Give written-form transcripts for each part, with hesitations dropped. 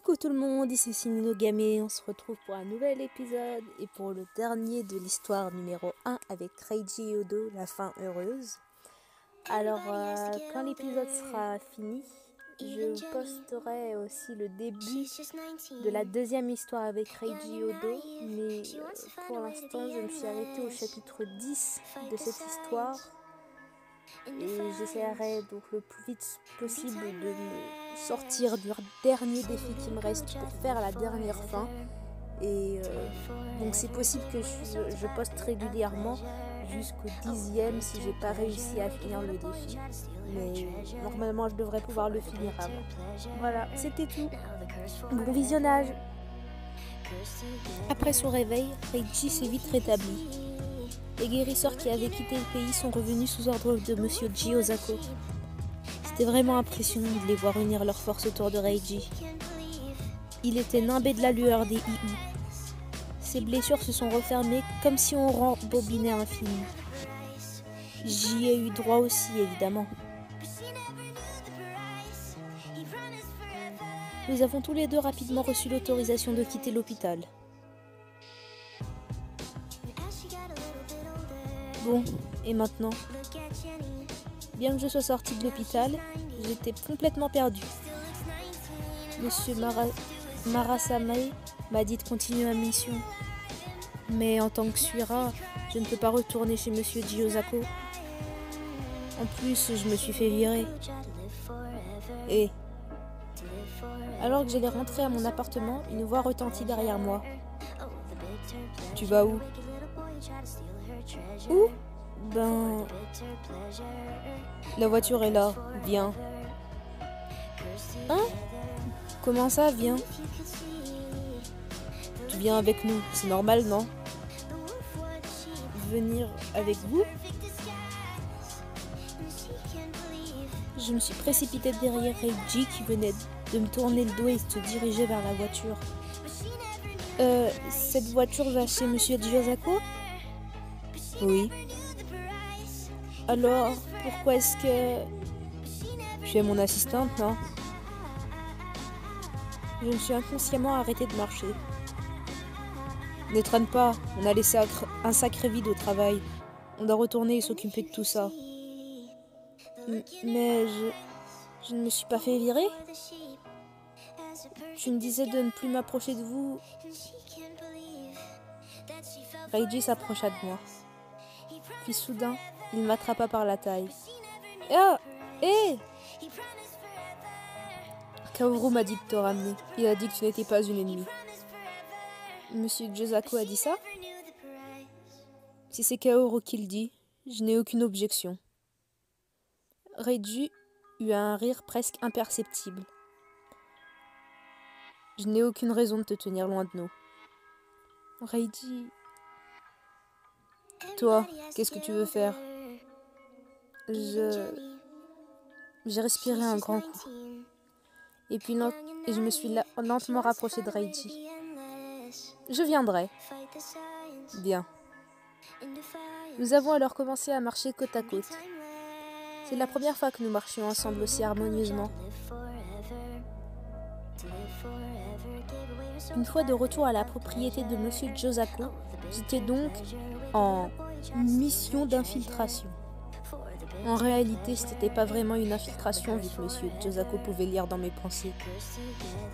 Coucou tout le monde, ici c'est Ninogame, on se retrouve pour un nouvel épisode et pour le dernier de l'histoire numéro 1 avec Reiji et Odo, la fin heureuse. Alors quand l'épisode sera fini, je posterai aussi le début de la deuxième histoire avec Reiji et Odo, mais pour l'instant je me suis arrêtée au chapitre 10 de cette histoire. Et j'essaierai donc le plus vite possible de me sortir du dernier défi qui me reste pour faire la dernière fin. Et donc c'est possible que je poste régulièrement jusqu'au 10e si j'ai pas réussi à finir le défi. Mais normalement je devrais pouvoir le finir avant. Voilà, c'était tout. Bon visionnage. Après son réveil, Reiji s'est vite rétabli. Les guérisseurs qui avaient quitté le pays sont revenus sous ordre de Monsieur Jiozako. C'était vraiment impressionnant de les voir unir leurs forces autour de Reiji. Il était nimbé de la lueur des IU. Ses blessures se sont refermées comme si on rembobinait un film. J'y ai eu droit aussi, évidemment. Nous avons tous les deux rapidement reçu l'autorisation de quitter l'hôpital. Bon, et maintenant? Bien que je sois sortie de l'hôpital, j'étais complètement perdue. Monsieur Marasame m'a dit de continuer ma mission. Mais en tant que Suira, je ne peux pas retourner chez Monsieur Jiozako. En plus, je me suis fait virer. Et alors que j'allais rentrer à mon appartement, une voix retentit derrière moi. Tu vas où? Où? Ben... La voiture est là, viens. Hein? Comment ça, viens? Tu viens avec nous, c'est normal, non? Venir avec vous? Je me suis précipitée derrière Reiji qui venait de me tourner le dos et se diriger vers la voiture. Cette voiture va chez Monsieur Jiozako? Oui. Alors, pourquoi est-ce que... Tu es mon assistante, non? Je me suis inconsciemment arrêtée de marcher. Ne traîne pas, on a laissé un sacré vide au travail. On doit retourner et s'occuper de tout ça. Mais je ne me suis pas fait virer? Tu me disais de ne plus m'approcher de vous. Reiji s'approcha de moi. Puis soudain, il m'attrapa par la taille. Ah! Hé! Kaoru m'a dit de te ramener. Il a dit que tu n'étais pas une ennemie. Monsieur Jiozako a dit ça? Si c'est Kaoru qui le dit, je n'ai aucune objection. Reiji eut un rire presque imperceptible. Je n'ai aucune raison de te tenir loin de nous. Reiji... Toi, qu'est-ce que tu veux faire? J'ai respiré un grand coup. Et puis je me suis lentement rapprochée de Reiji. Je viendrai. Bien. Nous avons alors commencé à marcher côte à côte. C'est la première fois que nous marchions ensemble aussi harmonieusement. Une fois de retour à la propriété de Monsieur Jiozako, j'étais donc en mission d'infiltration. En réalité, ce n'était pas vraiment une infiltration vu que Monsieur Jiozako pouvait lire dans mes pensées.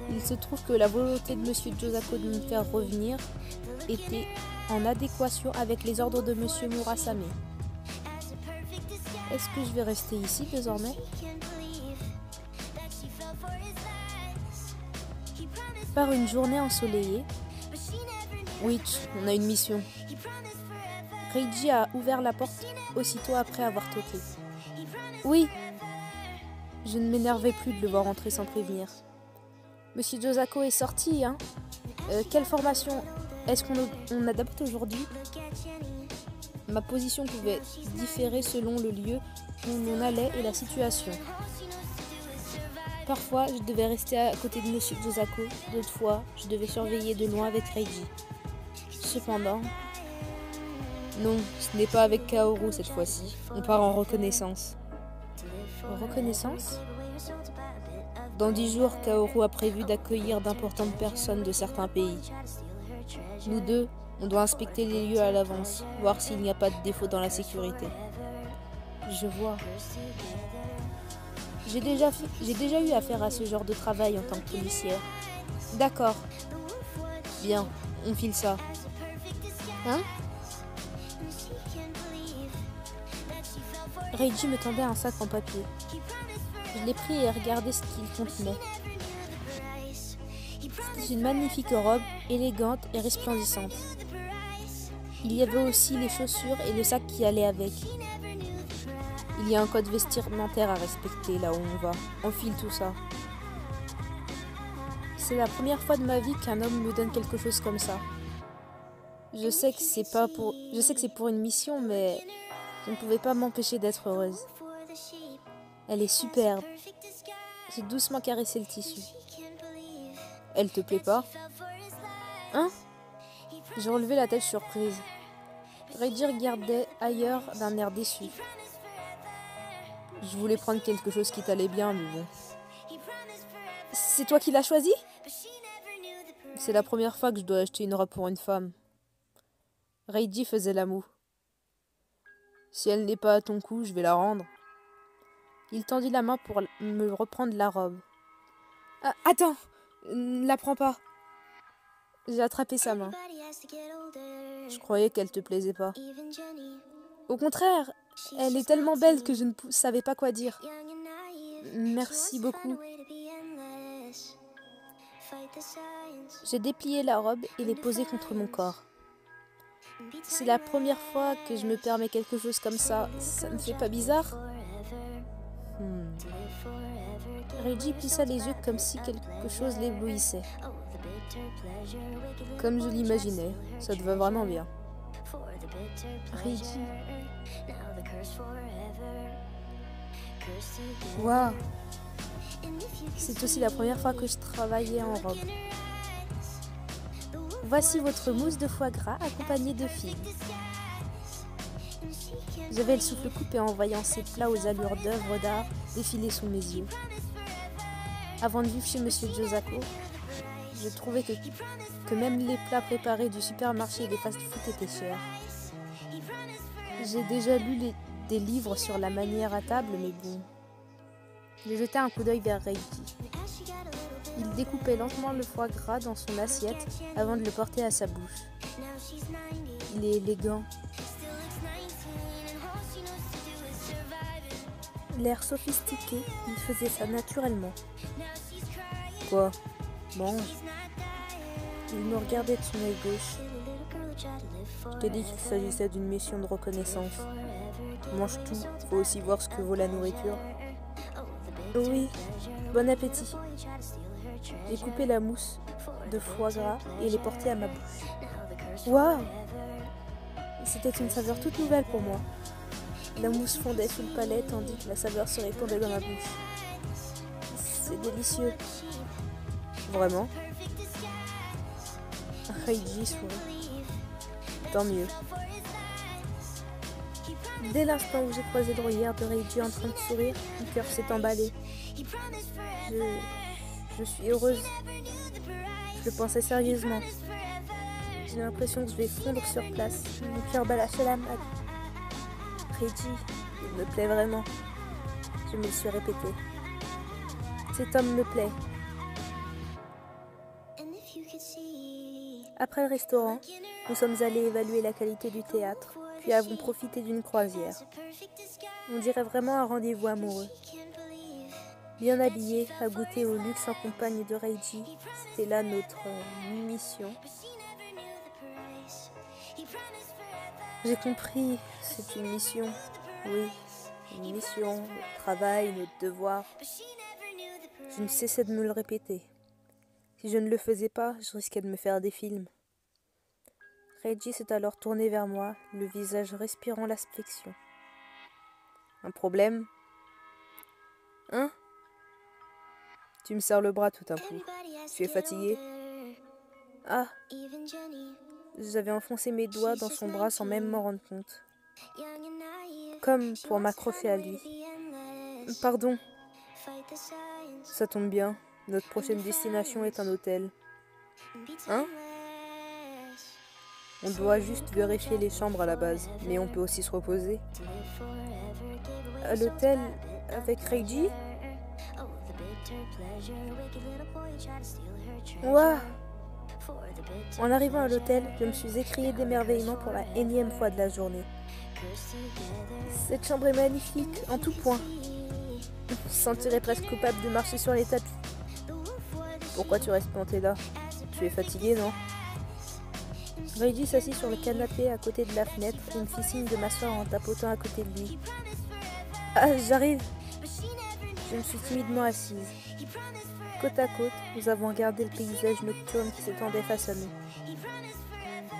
Il se trouve que la volonté de Monsieur Jiozako de me faire revenir était en adéquation avec les ordres de Monsieur Murasame. Est-ce que je vais rester ici désormais? Par une journée ensoleillée, Witch, on a une mission. Reiji a ouvert la porte aussitôt après avoir toqué. Oui. Je ne m'énervais plus de le voir entrer sans prévenir. Monsieur Jiozako est sorti, hein? Quelle formation est-ce qu'on adopte aujourd'hui? Ma position pouvait différer selon le lieu où l'on allait et la situation. Parfois, je devais rester à côté de Monsieur Jiozako, d'autres fois, je devais surveiller de loin avec Reiji. Cependant... Non, ce n'est pas avec Kaoru cette fois-ci. On part en reconnaissance. Reconnaissance? Dans 10 jours, Kaoru a prévu d'accueillir d'importantes personnes de certains pays. Nous deux, on doit inspecter les lieux à l'avance, voir s'il n'y a pas de défaut dans la sécurité. Je vois. J'ai déjà eu affaire à ce genre de travail en tant que policière. D'accord. Bien, on file ça. Hein? Reiji me tendait un sac en papier. Je l'ai pris et regardé ce qu'il contenait. C'était une magnifique robe, élégante et resplendissante. Il y avait aussi les chaussures et le sac qui allait avec. Il y a un code vestimentaire à respecter là où on va. On file tout ça. C'est la première fois de ma vie qu'un homme me donne quelque chose comme ça. Je sais que c'est pour une mission, mais je ne pouvais pas m'empêcher d'être heureuse. Elle est superbe. J'ai doucement caressé le tissu. Elle te plaît pas? Hein? J'ai relevé la tête surprise. Reiji regardait ailleurs d'un air déçu. Je voulais prendre quelque chose qui t'allait bien, mais bon. C'est toi qui l'as choisi? C'est la première fois que je dois acheter une robe pour une femme. Reiji faisait la moue. Si elle n'est pas à ton goût, je vais la rendre. Il tendit la main pour me reprendre la robe. Ah, attends, ne la prends pas. J'ai attrapé sa main. Je croyais qu'elle te plaisait pas. Au contraire, elle est tellement belle que je ne savais pas quoi dire. Merci beaucoup. J'ai déplié la robe et l'ai posée contre mon corps. C'est la première fois que je me permets quelque chose comme ça. Ça ne fait pas bizarre? Reiji plissa les yeux comme si quelque chose l'éblouissait. Comme je l'imaginais, ça te va vraiment bien. Reiji. Waouh! C'est aussi la première fois que je travaillais en robe. Voici votre mousse de foie gras accompagnée de figues. J'avais le souffle coupé en voyant ces plats aux allures d'œuvres d'art défiler sous mes yeux. Avant de vivre chez Monsieur Josako, je trouvais que même les plats préparés du supermarché et des fast-food étaient chers. J'ai déjà lu des livres sur la manière à table, mais bon. J'ai jeté un coup d'œil vers Reiji. Il découpait lentement le foie gras dans son assiette avant de le porter à sa bouche. Il est élégant. L'air sophistiqué, il faisait ça naturellement. Quoi? Mange. Il me regardait de son œil gauche. Je t'ai dit qu'il s'agissait d'une mission de reconnaissance. Mange tout, faut aussi voir ce que vaut la nourriture. Oui, bon appétit. J'ai coupé la mousse de foie gras et l'ai portée à ma bouche. Waouh! C'était une saveur toute nouvelle pour moi. La mousse fondait sous le palais tandis que la saveur se répandait dans ma bouche. C'est délicieux. Vraiment? Reiji sourit. Tant mieux. Dès l'instant où j'ai croisé le regard de Reiji en train de sourire, mon cœur s'est emballé. Je suis heureuse. Je le pensais sérieusement. J'ai l'impression que je vais fondre sur place. Mon cœur bat la chalamade. Reiji, il me plaît vraiment. Je me le suis répété. Cet homme me plaît. Après le restaurant, nous sommes allés évaluer la qualité du théâtre, puis avons profité d'une croisière. On dirait vraiment un rendez-vous amoureux. Bien habillés, à goûter au luxe en compagnie de Reiji, c'était là notre mission. J'ai compris, c'est une mission. Oui, une mission, notre travail, notre devoir. Je ne cessais de me le répéter. Si je ne le faisais pas, je risquais de me faire des films. Reiji s'est alors tourné vers moi, le visage respirant l'affection. Un problème? Hein? Tu me serres le bras tout d'un coup. Tu es fatigué? Ah! J'avais enfoncé mes doigts dans son bras sans même m'en rendre compte. Comme pour m'accrocher à lui. Pardon. Ça tombe bien, notre prochaine destination est un hôtel. Hein? On doit juste vérifier les chambres à la base, mais on peut aussi se reposer. À l'hôtel avec Reiji? Ouah! En arrivant à l'hôtel, je me suis écrié d'émerveillement pour la énième fois de la journée. Cette chambre est magnifique, en tout point. Je me sentirais presque coupable de marcher sur les tapis. Pourquoi tu restes planté là? Tu es fatigué, non? Reiji s'assit sur le canapé à côté de la fenêtre et me fit signe de m'asseoir en tapotant à côté de lui. Ah, j'arrive! Je me suis timidement assise. Côte à côte, nous avons regardé le paysage nocturne qui s'étendait face à nous.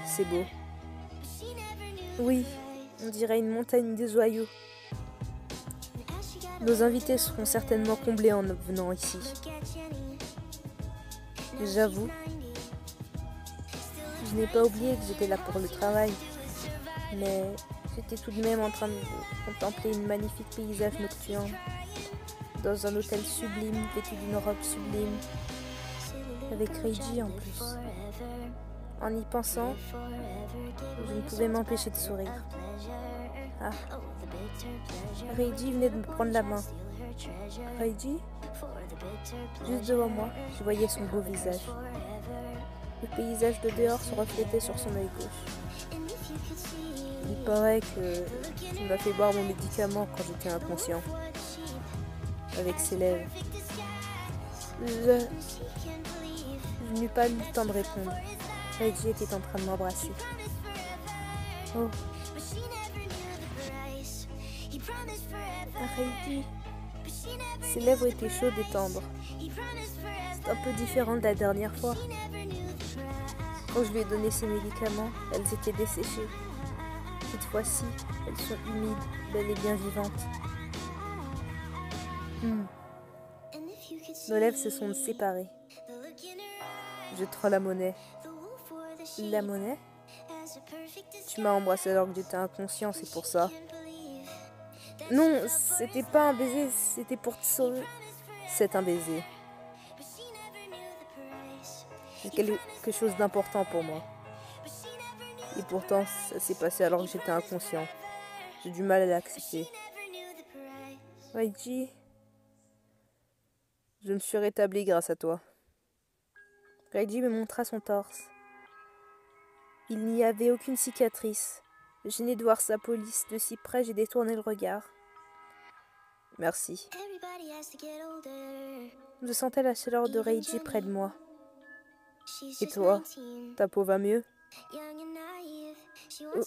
C'est beau. Oui, on dirait une montagne de joyaux. Nos invités seront certainement comblés en venant ici. J'avoue, je n'ai pas oublié que j'étais là pour le travail, mais j'étais tout de même en train de contempler une magnifique paysage nocturne, dans un hôtel sublime, vêtu d'une robe sublime, avec Reiji en plus. En y pensant, je ne pouvais m'empêcher de sourire. Ah, Reiji venait de me prendre la main. Reiji? Juste devant moi, je voyais son beau visage. Le paysage de dehors se reflétait sur son œil gauche. Il paraît que tu m'as fait boire mon médicament quand j'étais inconscient. Avec ses lèvres. Je n'eus pas eu le temps de répondre. Reiji était en train de m'embrasser. Oh. Reiji. Ses lèvres étaient chaudes et tendres. C'est un peu différent de la dernière fois. Quand je lui ai donné ses médicaments, elles étaient desséchées. Cette fois-ci, elles sont humides, belles et bien vivantes. Nos lèvres se sont séparées. Je te rends la monnaie. La monnaie? Tu m'as embrassé alors que j'étais inconscient, c'est pour ça. Non, c'était pas un baiser, c'était pour te sauver. C'est un baiser. C'est quelque chose d'important pour moi. Et pourtant, ça s'est passé alors que j'étais inconscient. J'ai du mal à l'accepter. Reiji, je me suis rétabli grâce à toi. Reiji me montra son torse. Il n'y avait aucune cicatrice. Gêné de voir sa peau lisse de si près, j'ai détourné le regard. Merci. Je sentais la chaleur de Reiji près de moi. Et toi, ta peau va mieux?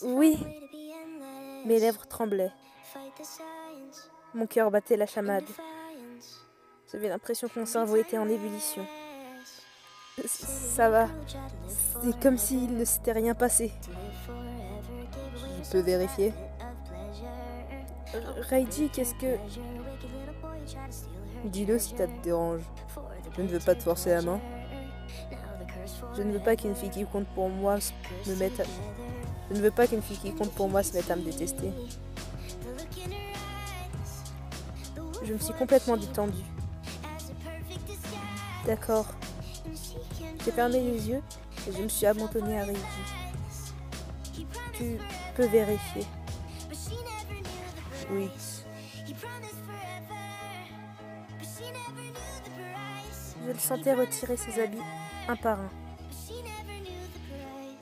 Oui. Mes lèvres tremblaient. Mon cœur battait la chamade. J'avais l'impression que mon cerveau était en ébullition. Ça va. C'est comme s'il ne s'était rien passé. Je peux vérifier? Reiji, qu'est-ce que... Dis-le si ça te dérange. Je ne veux pas te forcer la main. Je ne veux pas qu'une fille qui compte pour moi me mette à... Je ne veux pas qu'une fille qui compte pour moi se mette à me détester. Je me suis complètement détendue. D'accord. J'ai fermé les yeux et je me suis abandonnée à Reiji. Tu peux vérifier. Oui. Je le sentais retirer ses habits un par un.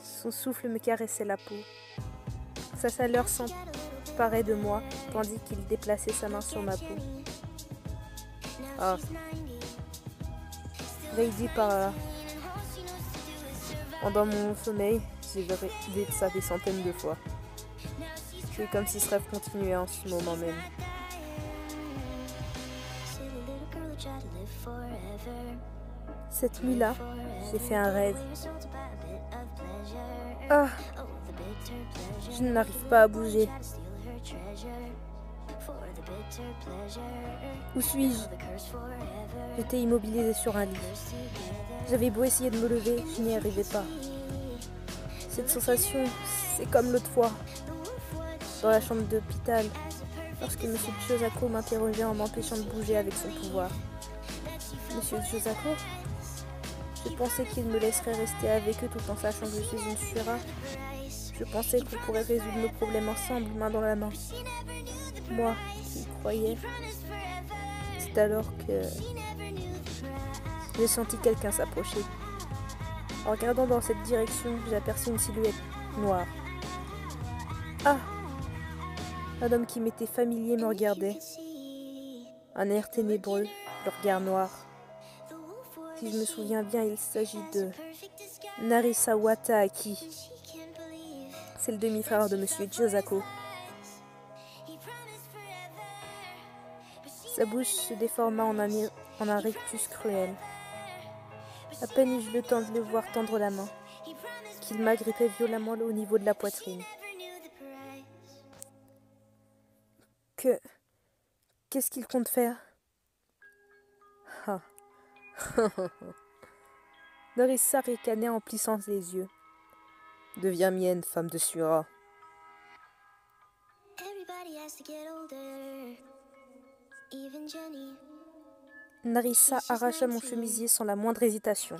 Son souffle me caressait la peau. Sa chaleur s'emparait de moi tandis qu'il déplaçait sa main sur ma peau. Ah. Reiji par là. Pendant mon sommeil, j'ai rêvé de ça des centaines de fois. C'est comme si ce rêve continuait en ce moment même. Cette nuit-là, j'ai fait un rêve. Ah! Je n'arrive pas à bouger. Où suis-je? J'étais immobilisée sur un lit. J'avais beau essayer de me lever, je n'y arrivais pas. Cette sensation, c'est comme l'autre fois, dans la chambre d'hôpital, lorsque M. Chosako m'interrogeait en m'empêchant de bouger avec son pouvoir. Monsieur Josako. Je pensais qu'il me laisserait rester avec eux tout en sachant que je suis une Shura. Je pensais qu'on pourrait résoudre nos problèmes ensemble, main dans la main. Moi, qui y croyais. C'est alors que j'ai senti quelqu'un s'approcher. En regardant dans cette direction, j'ai aperçu une silhouette noire. Ah! Un homme qui m'était familier me regardait. Un air ténébreux, le regard noir. Si je me souviens bien, il s'agit de Narisa Wataaki. C'est le demi-frère de Monsieur Josako. Sa bouche se déforma en un rictus cruel. À peine eus-je le temps de le voir tendre la main, qu'il m'agrippait violemment au niveau de la poitrine. Qu'est-ce qu'il compte faire? Ah. Narisa ricanait en plissant les yeux. Deviens mienne, femme de Shura. Narisa arracha mon chemisier sans la moindre hésitation.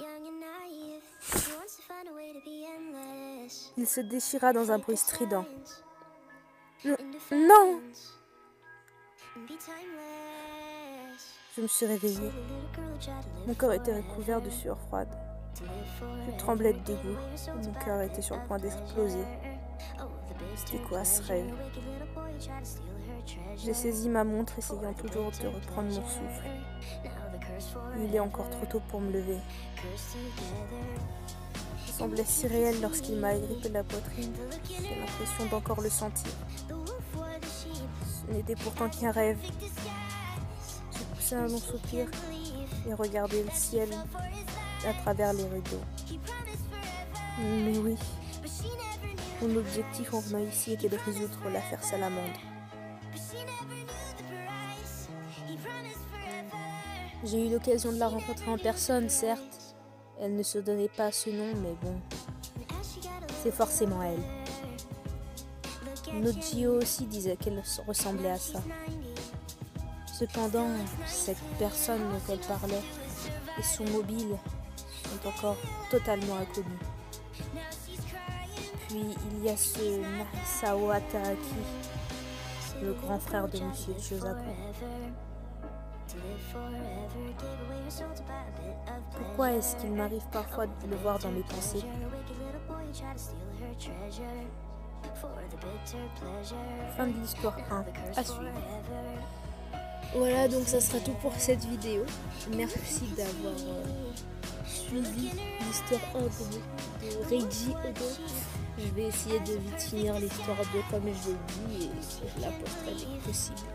Il se déchira dans un bruit strident. Non! Je me suis réveillée. Mon corps était recouvert de sueur froide. Je tremblais de dégoût. Mon cœur était sur le point d'exploser. C'était quoi ce rêve? J'ai saisi ma montre, essayant toujours de reprendre mon souffle. Il est encore trop tôt pour me lever. Il semblait si réel lorsqu'il m'a agrippé la poitrine. J'ai l'impression d'encore le sentir. Ce n'était pourtant qu'un rêve. J'ai poussé un long soupir et regardé le ciel à travers les rideaux. Mais oui, mon objectif en venant ici était de résoudre l'affaire Salamandre. J'ai eu l'occasion de la rencontrer en personne, certes. Elle ne se donnait pas ce nom, mais bon, c'est forcément elle. Nojio aussi disait qu'elle ressemblait à ça. Cependant, cette personne dont elle parlait et son mobile sont encore totalement inconnus. Puis il y a ce Narisa Wataaki, le grand frère de Monsieur Josako. Pourquoi est-ce qu'il m'arrive parfois de le voir dans mes pensées? Fin de l'histoire 1, à suivre. Voilà, donc ça sera tout pour cette vidéo. Merci d'avoir suivi l'histoire 1 de Reiji Odo. Je vais essayer de vite finir l'histoire 2 comme je l'ai dit et je la posterai dès que possible.